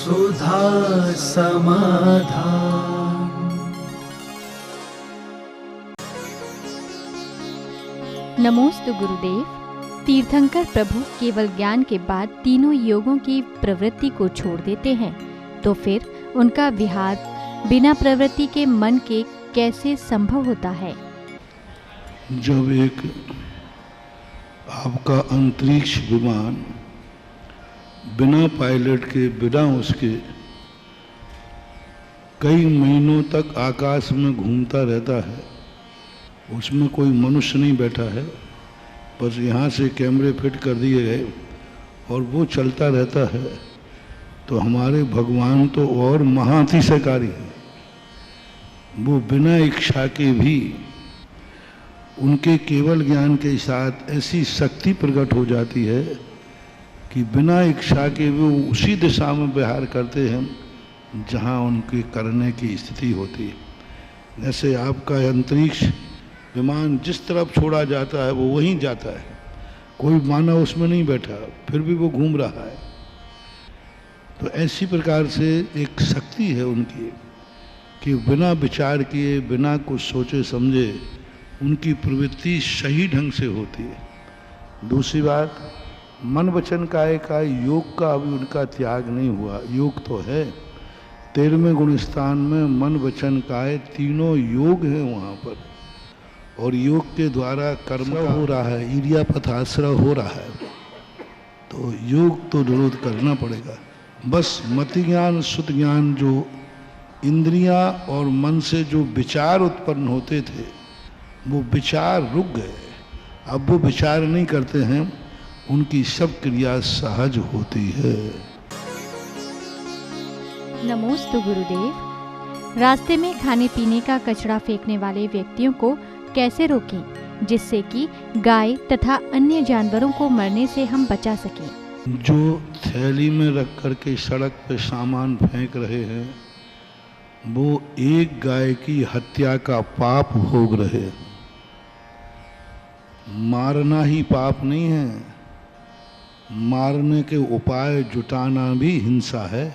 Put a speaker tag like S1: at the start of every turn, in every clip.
S1: सुधा समाधान।
S2: नमोस्तु गुरुदेव। तीर्थंकर प्रभु केवल ज्ञान के बाद तीनों योगों की प्रवृत्ति को छोड़ देते हैं, तो फिर उनका विहार बिना प्रवृत्ति के मन के कैसे संभव होता है?
S3: जब एक आपका अंतरिक्ष विमान बिना पायलट के, बिना उसके कई महीनों तक आकाश में घूमता रहता है, उसमें कोई मनुष्य नहीं बैठा है, बस यहाँ से कैमरे फिट कर दिए गए और वो चलता रहता है, तो हमारे भगवान तो और महातिशयकारी हैं। वो बिना इच्छा के भी उनके केवल ज्ञान के साथ ऐसी शक्ति प्रकट हो जाती है कि बिना इच्छा के वो उसी दिशा में विहार करते हैं जहाँ उनके करने की स्थिति होती है। जैसे आपका अंतरिक्ष विमान जिस तरफ छोड़ा जाता है वो वहीं जाता है, कोई मानव उसमें नहीं बैठा, फिर भी वो घूम रहा है। तो ऐसी प्रकार से एक शक्ति है उनकी कि बिना विचार किए, बिना कुछ सोचे समझे उनकी प्रवृत्ति सही ढंग से होती है। दूसरी बात, मन वचन काया का योग का अभी उनका त्याग नहीं हुआ। योग तो है 13वें गुणस्थान में, मन वचन काया तीनों योग हैं वहाँ पर, और योग के द्वारा कर्म हो रहा है, इरियापथ आश्रय हो रहा है। तो योग तो निरोध करना पड़ेगा। बस मति ज्ञान, शुद्ध ज्ञान, जो इंद्रियां और मन से जो विचार उत्पन्न होते थे वो विचार रुक गए। अब वो विचार नहीं करते हैं, उनकी सब क्रिया सहज होती है।
S2: नमोस्तु गुरुदेव। रास्ते में खाने पीने का कचरा फेंकने वाले व्यक्तियों को कैसे रोकें जिससे कि गाय तथा अन्य जानवरों को मरने से हम बचा सकें?
S3: जो थैली में रख कर के सड़क पे सामान फेंक रहे हैं वो एक गाय की हत्या का पाप भोग रहे हैं। मारना ही पाप नहीं है, मारने के उपाय जुटाना भी हिंसा है।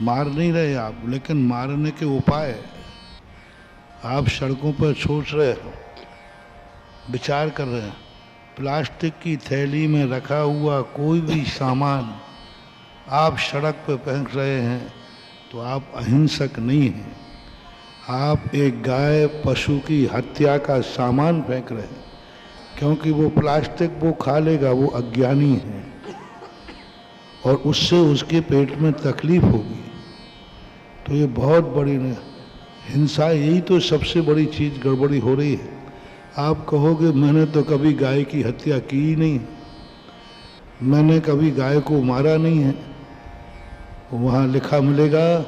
S3: मार नहीं रहे आप, लेकिन मारने के उपाय आप सड़कों पर छोड़ रहे हो, विचार कर रहे हैं। प्लास्टिक की थैली में रखा हुआ कोई भी सामान आप सड़क पर फेंक रहे हैं तो आप अहिंसक नहीं हैं। आप एक गाय पशु की हत्या का सामान फेंक रहे हैं, क्योंकि वो प्लास्टिक वो खा लेगा, वो अज्ञानी है और उससे उसके पेट में तकलीफ होगी। तो ये बहुत बड़ी हिंसा, यही तो सबसे बड़ी चीज़ गड़बड़ी हो रही है। आप कहोगे मैंने तो कभी गाय की हत्या की ही नहीं, मैंने कभी गाय को मारा नहीं है। वहाँ लिखा मिलेगा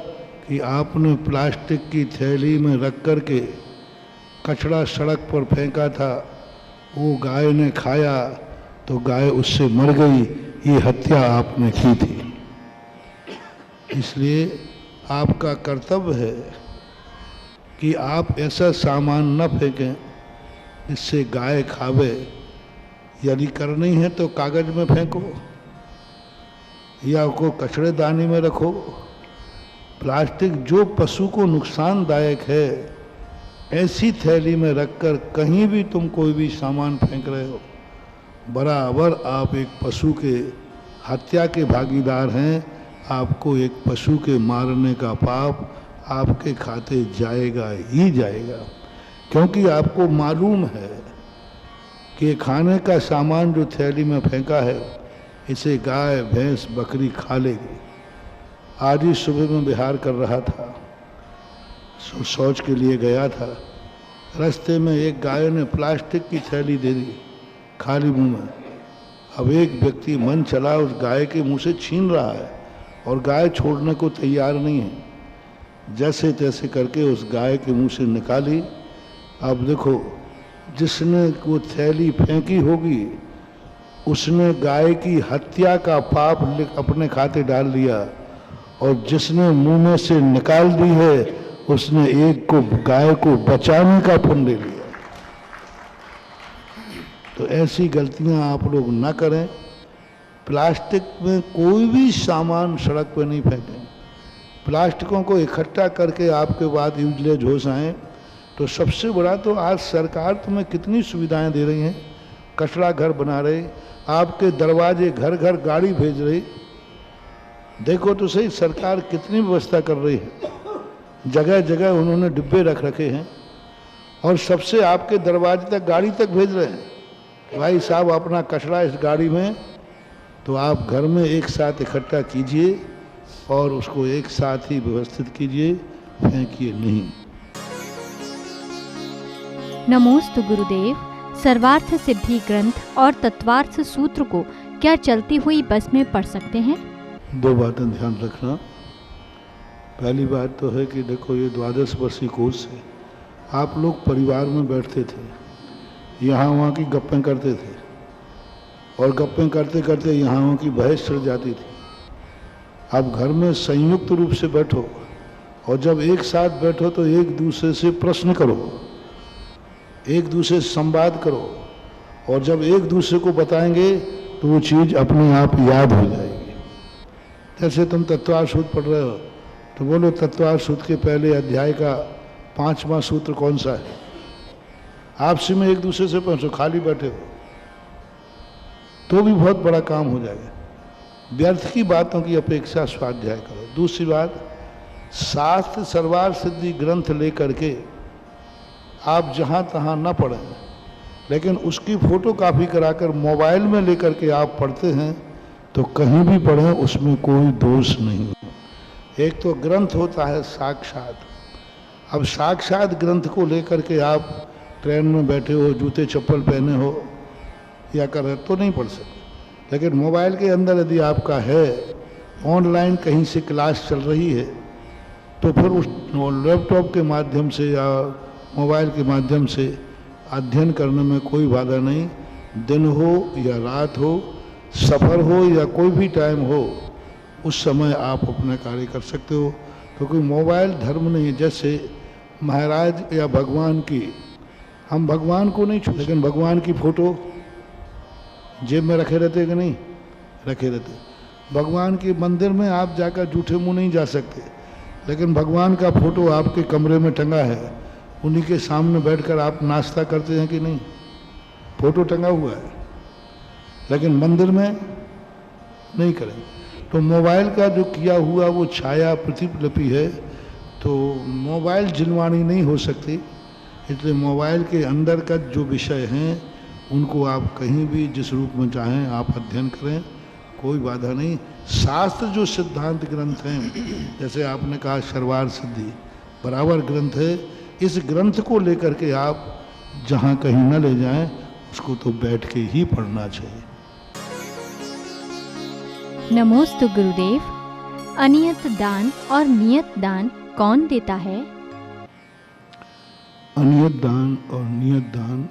S3: कि आपने प्लास्टिक की थैली में रख कर के कचरा सड़क पर फेंका था, वो गाय ने खाया तो गाय उससे मर गई, ये हत्या आपने की थी। इसलिए आपका कर्तव्य है कि आप ऐसा सामान न फेंकें जिससे गाय खावे। यदि करनी है तो कागज में फेंको या को कचड़ेदानी में रखो। प्लास्टिक जो पशु को नुकसानदायक है, ऐसी थैली में रखकर कहीं भी तुम कोई भी सामान फेंक रहे हो, बराबर आप एक पशु के हत्या के भागीदार हैं। आपको एक पशु के मारने का पाप आपके खाते जाएगा ही जाएगा, क्योंकि आपको मालूम है कि खाने का सामान जो थैली में फेंका है इसे गाय, भैंस, बकरी खा लेगी। आज ही सुबह में विहार कर रहा था, शौच के लिए गया था, रास्ते में एक गाय ने प्लास्टिक की थैली दे दी खाली मुंह में। अब एक व्यक्ति मन चला उस गाय के मुंह से छीन रहा है और गाय छोड़ने को तैयार नहीं है। जैसे तैसे करके उस गाय के मुंह से निकाली। अब देखो, जिसने वो थैली फेंकी होगी उसने गाय की हत्या का पाप अपने खाते डाल लिया, और जिसने मुंह में से निकाल दी है उसने एक को, गाय को बचाने का पुण्य ले लिया। तो ऐसी गलतियां आप लोग ना करें। प्लास्टिक में कोई भी सामान सड़क पर नहीं फेंकें। प्लास्टिकों को इकट्ठा करके आपके बाद यूजलेज हो जाएं। तो सबसे बड़ा तो आज सरकार तुम्हें कितनी सुविधाएं दे रही हैं, कचरा घर बना रहे, आपके दरवाजे घर घर गाड़ी भेज रही। देखो तो सही सरकार कितनी व्यवस्था कर रही है, जगह जगह उन्होंने डिब्बे रख रखे हैं और सबसे आपके दरवाजे तक गाड़ी तक भेज रहे हैं। भाई साहब अपना कचरा इस गाड़ी में तो आप घर में एक साथ इकट्ठा कीजिए और उसको एक साथ ही व्यवस्थित कीजिए, फेंकिए नहीं।
S2: नमोस्तु गुरुदेव। सर्वार्थ सिद्धि ग्रंथ और तत्वार्थ सूत्र को क्या चलती हुई बस में पढ़ सकते हैं?
S3: दो बातें ध्यान रखना। पहली बात तो है कि देखो ये 12 वर्षीय कोर्स है, आप लोग परिवार में बैठते थे, यहाँ वहाँ की गप्पें करते थे और गप्पें करते करते यहाँ वहाँ की बहस चढ़ जाती थी। अब घर में संयुक्त रूप से बैठो और जब एक साथ बैठो तो एक दूसरे से प्रश्न करो, एक दूसरे से संवाद करो और जब एक दूसरे को बताएंगे तो वो चीज़ अपने आप याद हो जाएगी। जैसे तुम तत्वार्थ सूत्र पढ़ रहे हो तो बोलो तत्वार्थ सूत्र के पहले अध्याय का 5वां सूत्र कौन सा है। आपसी में एक दूसरे से पूछो, खाली बैठे हो तो भी बहुत बड़ा काम हो जाएगा। व्यर्थ की बातों की अपेक्षा स्वाध्याय करो। दूसरी बात, शास्त्र सर्वार्थ सिद्धि ग्रंथ लेकर के आप जहाँ तहाँ न पढ़ें, लेकिन उसकी फोटो कॉपी कराकर मोबाइल में लेकर के आप पढ़ते हैं तो कहीं भी पढ़ें, उसमें कोई दोष नहीं। एक तो ग्रंथ होता है साक्षात। अब साक्षात ग्रंथ को लेकर के आप ट्रेन में बैठे हो, जूते चप्पल पहने हो या कर रहे तो नहीं पढ़ सकते, लेकिन मोबाइल के अंदर यदि आपका है, ऑनलाइन कहीं से क्लास चल रही है तो फिर उस लैपटॉप के माध्यम से या मोबाइल के माध्यम से अध्ययन करने में कोई बाधा नहीं। दिन हो या रात हो, सफ़र हो या कोई भी टाइम हो, उस समय आप अपना कार्य कर सकते हो, क्योंकि मोबाइल धर्म नहीं। जैसे महाराज या भगवान की, हम भगवान को नहीं छू, लेकिन भगवान की फ़ोटो जेब में रखे रहते कि नहीं रखे रहते। भगवान के मंदिर में आप जाकर जूठे मुंह नहीं जा सकते, लेकिन भगवान का फ़ोटो आपके कमरे में टंगा है, उन्हीं के सामने बैठकर आप नाश्ता करते हैं कि नहीं, फ़ोटो टंगा हुआ है, लेकिन मंदिर में नहीं करें। तो मोबाइल का जो किया हुआ वो छाया प्रतिलिपि है, तो मोबाइल जिनवाणी नहीं हो सकती। इसलिए मोबाइल के अंदर का जो विषय हैं उनको आप कहीं भी जिस रूप में चाहें आप अध्ययन करें, कोई बाधा नहीं। शास्त्र जो सिद्धांत ग्रंथ हैं, जैसे आपने कहा सर्वार्थ सिद्धि बराबर ग्रंथ है, इस ग्रंथ को लेकर के आप जहाँ कहीं न ले जाएं, उसको तो बैठ के ही पढ़ना चाहिए।
S2: नमोस्तु गुरुदेव। अनियत दान और नियत दान कौन देता है?
S3: अनियत दान और नियत दान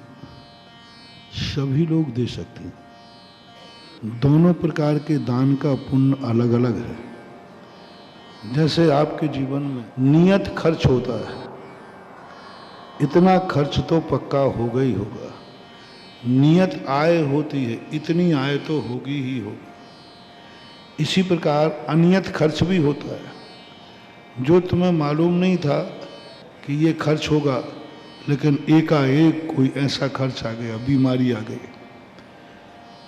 S3: सभी लोग दे सकते हैं। दोनों प्रकार के दान का पुण्य अलग अलग है। जैसे आपके जीवन में नियत खर्च होता है, इतना खर्च तो पक्का होगा ही होगा। नियत आय होती है, इतनी आय तो होगी ही होगी। इसी प्रकार अनियत खर्च भी होता है, जो तुम्हें मालूम नहीं था कि ये खर्च होगा, लेकिन एकाएक कोई ऐसा खर्च आ गया, बीमारी आ गई,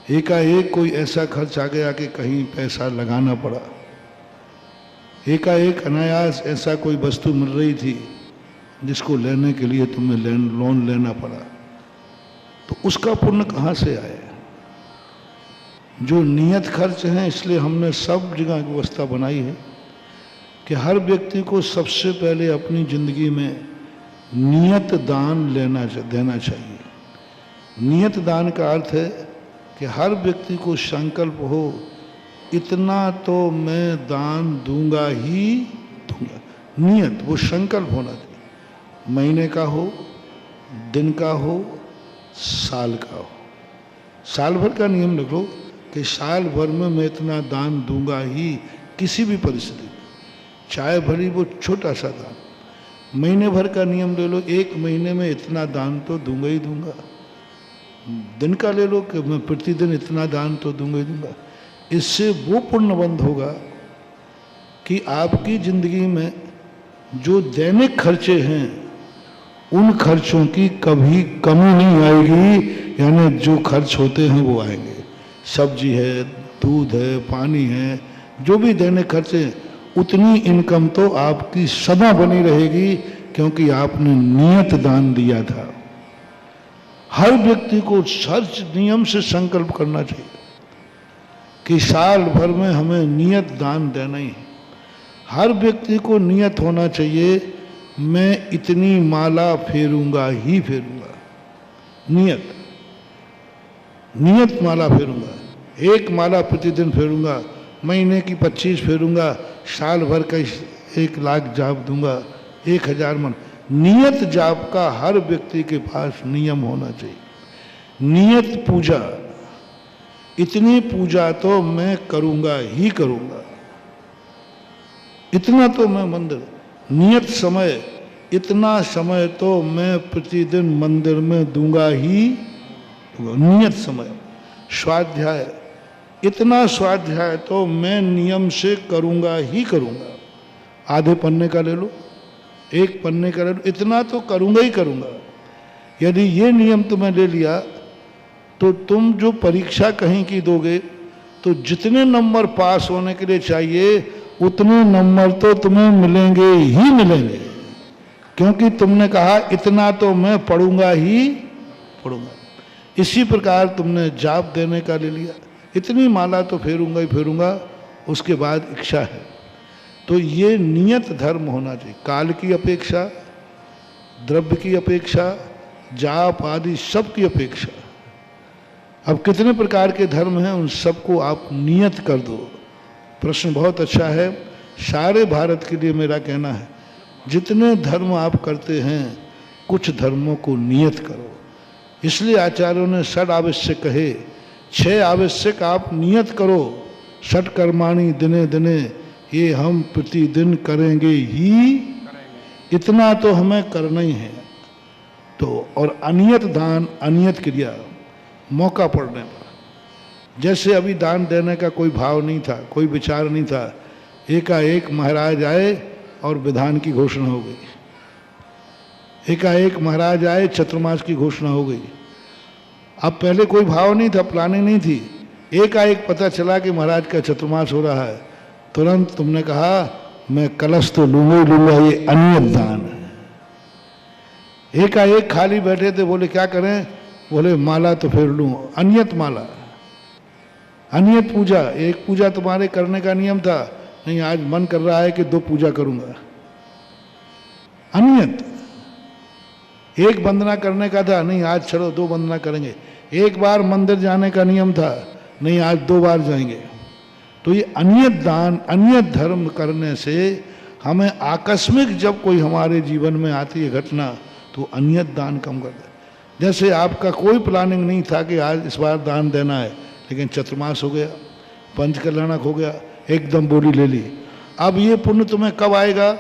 S3: एकाएक कोई ऐसा खर्च आ गया कि कहीं पैसा लगाना पड़ा, एकाएक अनायास ऐसा कोई वस्तु मिल रही थी जिसको लेने के लिए तुम्हें लोन लेना पड़ा, तो उसका पुण्य कहाँ से आया? जो नियत खर्च हैं, इसलिए हमने सब जगह व्यवस्था बनाई है कि हर व्यक्ति को सबसे पहले अपनी जिंदगी में नियत दान देना चाहिए। नियत दान का अर्थ है कि हर व्यक्ति को संकल्प हो, इतना तो मैं दान दूंगा ही दूंगा। नियत वो संकल्प होना चाहिए, महीने का हो, दिन का हो, साल का हो। साल भर का नियम रख लो कि साल भर में मैं इतना दान दूंगा ही, किसी भी परिस्थिति में, चाहे भली वो छोटा सा दान। महीने भर का नियम ले लो, एक महीने में इतना दान तो दूंगा ही दूंगा। दिन का ले लो कि मैं प्रतिदिन इतना दान तो दूंगा ही दूंगा। इससे वो पुण्यबंध होगा कि आपकी जिंदगी में जो दैनिक खर्चे हैं उन खर्चों की कभी कमी नहीं आएगी, यानी जो खर्च होते हैं वो आएंगे। सब्जी है, दूध है, पानी है, जो भी दैनिक खर्चे, उतनी इनकम तो आपकी सदा बनी रहेगी, क्योंकि आपने नियत दान दिया था। हर व्यक्ति को सच नियम से संकल्प करना चाहिए कि साल भर में हमें नियत दान देना ही है। हर व्यक्ति को नियत होना चाहिए, मैं इतनी माला फेरूंगा ही फेरूंगा। नियत माला फेरूंगा, एक माला प्रतिदिन फेरूंगा, महीने की 25 फेरूंगा, साल भर का 1 लाख जाप दूंगा, 1000 मन। नियत जाप का हर व्यक्ति के पास नियम होना चाहिए। नियत पूजा, इतनी पूजा तो मैं करूंगा ही करूंगा, इतना तो मैं मंदिर, नियत समय, इतना समय तो मैं प्रतिदिन मंदिर में दूंगा ही दूंगा। नियत समय। स्वाध्याय, इतना स्वाध्याय तो मैं नियम से करूंगा ही करूंगा। आधे पन्ने का ले लो, 1 पन्ने का ले लो, इतना तो करूंगा ही करूंगा। यदि ये नियम तुम्हें ले लिया तो तुम जो परीक्षा कहीं की दोगे तो जितने नंबर पास होने के लिए चाहिए उतने नंबर तो तुम्हें मिलेंगे ही मिलेंगे, क्योंकि तुमने कहा इतना तो मैं पढ़ूंगा ही पढ़ूंगा। इसी प्रकार तुमने जाप देने का ले लिया, इतनी माला तो फेरूंगा ही फेरूंगा, उसके बाद इच्छा है। तो ये नियत धर्म होना चाहिए। काल की अपेक्षा, द्रव्य की अपेक्षा, जाप आदि सब की अपेक्षा। अब कितने प्रकार के धर्म हैं, उन सबको आप नियत कर दो। प्रश्न बहुत अच्छा है। सारे भारत के लिए मेरा कहना है, जितने धर्म आप करते हैं कुछ धर्मों को नियत करो। इसलिए आचार्यों ने षड आवश्यक कहे, 6 आवश्यक आप नियत करो। षट कर्माणि दिने दिने, ये हम प्रतिदिन करेंगे ही, इतना तो हमें करना ही है। तो और अनियत दान, अनियत क्रिया, मौका पड़ने पर। जैसे अभी दान देने का कोई भाव नहीं था, कोई विचार नहीं था, एकाएक महाराज आए और विधान की घोषणा हो गई। एकाएक महाराज आए, चतुर्मास की घोषणा हो गई। अब पहले कोई भाव नहीं था, प्लानिंग नहीं थी, एकाएक पता चला कि महाराज का चतुर्मास हो रहा है। तुरंत तुमने कहा मैं कलश तो लूंगा ही लूंगा, ये अनियत दान है। एकाएक खाली बैठे थे, बोले क्या करें, बोले माला तो फेर लूं। अनियत माला, अनियत पूजा। एक पूजा तुम्हारे करने का नियम था, नहीं आज मन कर रहा है कि 2 पूजा करूंगा। अनियत। एक वंदना करने का था, नहीं आज चलो 2 वंदना करेंगे। एक बार मंदिर जाने का नियम था, नहीं आज 2 बार जाएंगे। तो ये अनियत दान, अनियत धर्म करने से हमें आकस्मिक जब कोई हमारे जीवन में आती है घटना, तो अनियत दान कम कर दे। जैसे आपका कोई प्लानिंग नहीं था कि आज इस बार दान देना है, लेकिन चतुर्मास हो गया, पंचकल्याणक हो गया, एकदम बोली ले ली। अब ये पुण्य तुम्हें कब आएगा,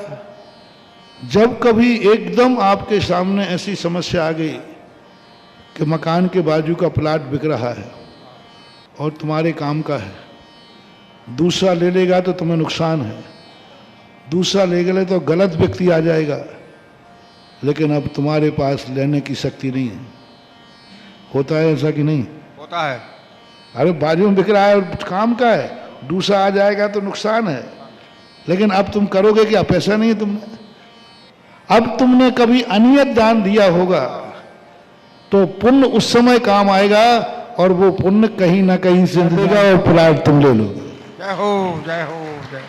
S3: जब कभी एकदम आपके सामने ऐसी समस्या आ गई कि मकान के बाजू का प्लाट बिक रहा है और तुम्हारे काम का है, दूसरा ले लेगा तो तुम्हें नुकसान है, दूसरा ले गए तो गलत व्यक्ति आ जाएगा, लेकिन अब तुम्हारे पास लेने की शक्ति नहीं है। होता है ऐसा कि नहीं
S4: होता है?
S3: अरे बाजू में बिक रहा है और काम का है, दूसरा आ जाएगा तो नुकसान है, लेकिन अब तुम करोगे क्या, पैसा नहीं है तुमने। अब तुमने कभी अनियत दान दिया होगा तो पुण्य उस समय काम आएगा, और वो पुण्य कहीं ना कहीं से मिलेगा और प्लाट तुम ले लोगे।
S4: जय हो जय हो जय।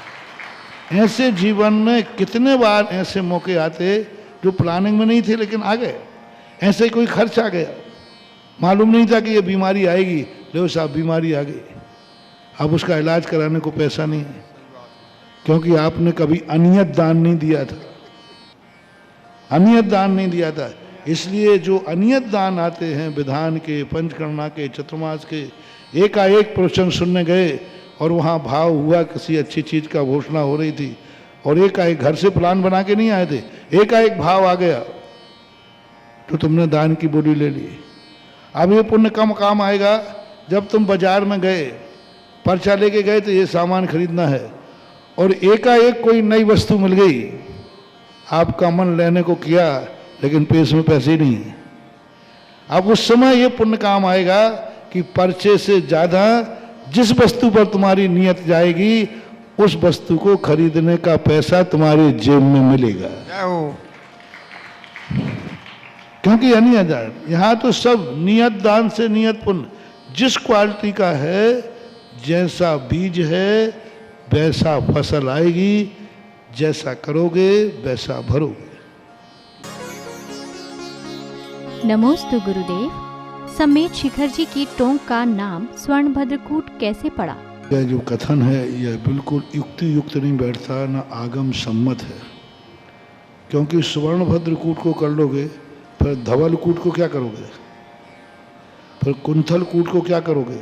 S3: ऐसे जीवन में कितने बार ऐसे मौके आते जो प्लानिंग में नहीं थे लेकिन आ गए। ऐसे कोई खर्च आ गया, मालूम नहीं था कि ये बीमारी आएगी, लो साहब बीमारी आ गई, अब उसका इलाज कराने को पैसा नहीं है, क्योंकि आपने कभी अनियत दान नहीं दिया था। अनियत दान नहीं दिया था। इसलिए जो अनियत दान आते हैं, विधान के, पंचकर्मा के, चतुर्मास के, एकाएक प्रवचन सुनने गए और वहाँ भाव हुआ, किसी अच्छी चीज़ का घोषणा हो रही थी, और एकाएक घर से प्लान बना के नहीं आए थे, एकाएक भाव आ गया तो तुमने दान की बोली ले ली। अब ये पुण्य कम काम आएगा जब तुम बाजार में गए पर्चा लेके गए तो ये सामान खरीदना है, और एकाएक कोई नई वस्तु मिल गई, आपका मन लेने को किया लेकिन पेश में पैसे ही नहीं है। अब उस समय ये पुण्य काम आएगा कि पर्चे से ज़्यादा जिस वस्तु पर तुम्हारी नियत जाएगी उस वस्तु को खरीदने का पैसा तुम्हारे जेब में मिलेगा।
S4: जय हो।
S3: क्योंकि अनियत दान, यहाँ तो सब नियत दान से नियत पुण्य, जिस क्वालिटी का है, जैसा बीज है वैसा फसल आएगी, जैसा करोगे वैसा भरोगे।
S2: नमोस्तु गुरुदेव। समेत शिखर जी की टोंक का नाम स्वर्णभद्रकूट कैसे पड़ा?
S3: यह जो कथन है यह बिल्कुल युक्ति युक्त नहीं बैठता, न आगम सम्मत है। क्योंकि स्वर्णभद्रकूट को कर लोगे फिर धवलकूट को क्या करोगे, फिर कुंथल कूट को क्या करोगे,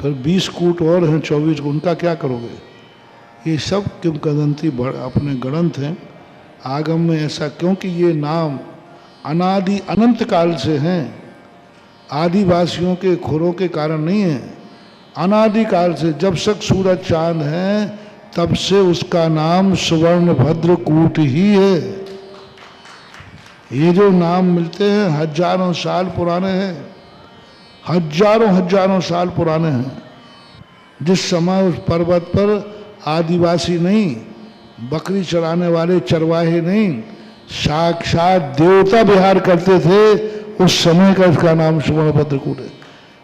S3: फिर 20 कूट और हैं 24 को, उनका क्या करोगे? ये सब किंवदंती अपने ग्रंथ हैं आगम में ऐसा। क्योंकि ये नाम अनादि अनंत काल से हैं, आदिवासियों के खुरों के कारण नहीं है, अनादि काल से, जब तक सूरज चांद है तब से उसका नाम स्वर्णभद्रकूट ही है। ये जो नाम मिलते हैं हजारों साल पुराने हैं, हजारों साल पुराने हैं। जिस समय उस पर्वत पर आदिवासी नहीं, बकरी चराने वाले चरवाहे नहीं, साक्षात देवता विहार करते थे, उस समय का इसका नाम स्वर्णभद्रकूट है।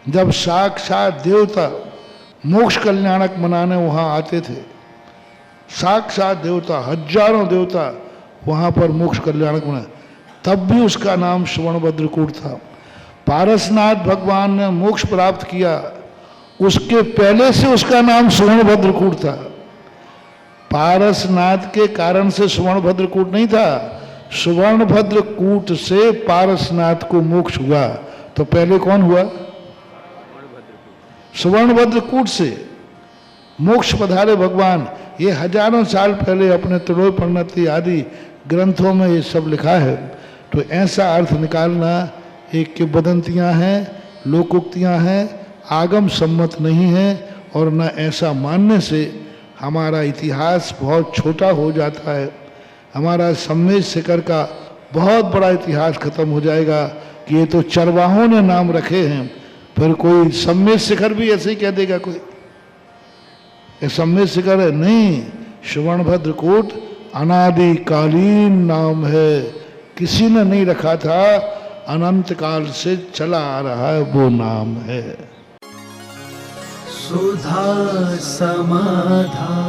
S3: जब साक्षात देवता मोक्ष कल्याणक मनाने वहाँ आते थे, साक्षात देवता, हजारों देवता वहाँ पर मोक्ष कल्याणक मना, तब भी उसका नाम स्वर्णभद्रकूट था। पारसनाथ भगवान ने मोक्ष प्राप्त किया, उसके पहले से उसका नाम स्वर्णभद्रकूट था। पारसनाथ के कारण से स्वर्णभद्रकूट नहीं था, स्वर्णभद्रकूट से पारसनाथ को मोक्ष हुआ। तो पहले कौन हुआ? स्वर्णभद्रकूट से मोक्ष पधारे भगवान। ये हजारों साल पहले अपने त्रिलोक परिणति आदि ग्रंथों में ये सब लिखा है। तो ऐसा अर्थ निकालना एक किंवदंतियां हैं, लोकोक्तियां हैं, आगम सम्मत नहीं है। और न ऐसा मानने से हमारा इतिहास बहुत छोटा हो जाता है, हमारा सम्मेद शिखर का बहुत बड़ा इतिहास खत्म हो जाएगा कि ये तो चरवाहों ने नाम रखे हैं। फिर कोई सम्मेद शिखर भी ऐसे ही कह देगा कोई, ये सम्मेद शिखर है? नहीं, स्वर्णभद्रकूट अनादिकालीन नाम है, किसी ने नहीं रखा था, अनंत काल से चला आ रहा है वो नाम है।
S1: सुधा समाधान।